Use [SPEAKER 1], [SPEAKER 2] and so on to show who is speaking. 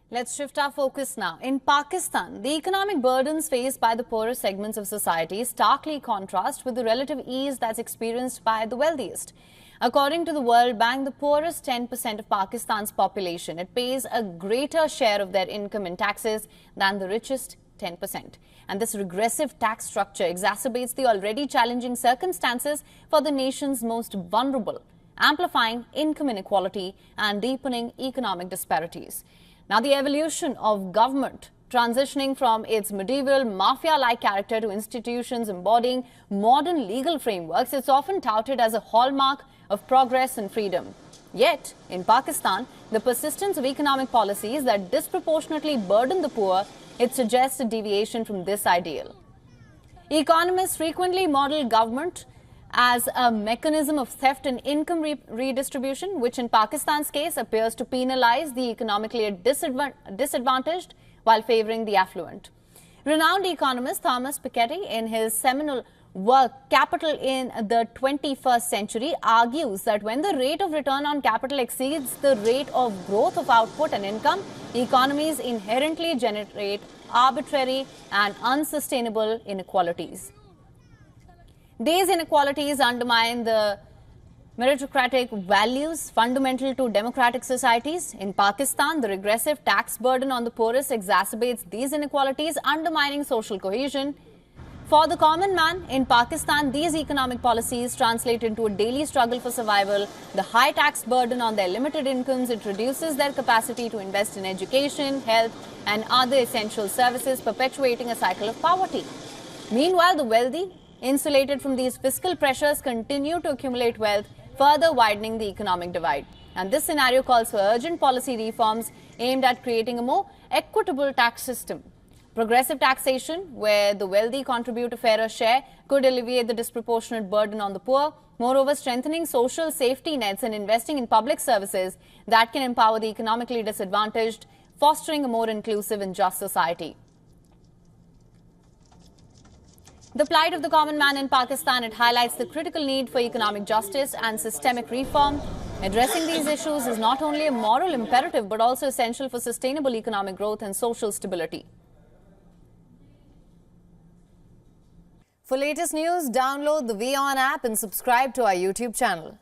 [SPEAKER 1] Let's shift our focus now. In Pakistan, the economic burdens faced by the poorer segments of society starkly contrast with the relative ease that's experienced by the wealthiest. According to the World Bank, the poorest 10% of Pakistan's population, it pays a greater share of their income in taxes than the richest 10%. And this regressive tax structure exacerbates the already challenging circumstances for the nation's most vulnerable, amplifying income inequality and deepening economic disparities. Now, the evolution of government transitioning from its medieval mafia-like character to institutions embodying modern legal frameworks, it's often touted as a hallmark of progress and freedom. Yet, in Pakistan, the persistence of economic policies that disproportionately burden the poor, it suggests a deviation from this ideal. Economists frequently model government as a mechanism of theft and income redistribution, which in Pakistan's case appears to penalize the economically disadvantaged while favoring the affluent. Renowned economist Thomas Piketty, in his seminal work Capital in the 21st Century, argues that when the rate of return on capital exceeds the rate of growth of output and income, economies inherently generate arbitrary and unsustainable inequalities. These inequalities undermine the meritocratic values fundamental to democratic societies. In Pakistan, the regressive tax burden on the poorest exacerbates these inequalities, undermining social cohesion. For the common man in Pakistan, these economic policies translate into a daily struggle for survival. The high tax burden on their limited incomes, it reduces their capacity to invest in education, health, and other essential services, perpetuating a cycle of poverty. Meanwhile, the wealthy, insulated from these fiscal pressures, continue to accumulate wealth, further widening the economic divide. And this scenario calls for urgent policy reforms aimed at creating a more equitable tax system. Progressive taxation, where the wealthy contribute a fairer share, could alleviate the disproportionate burden on the poor. Moreover, strengthening social safety nets and investing in public services that can empower the economically disadvantaged, fostering a more inclusive and just society. The plight of the common man in Pakistan, it highlights the critical need for economic justice and systemic reform. Addressing these issues is not only a moral imperative, but also essential for sustainable economic growth and social stability. For latest news, download the WION app and subscribe to our YouTube channel.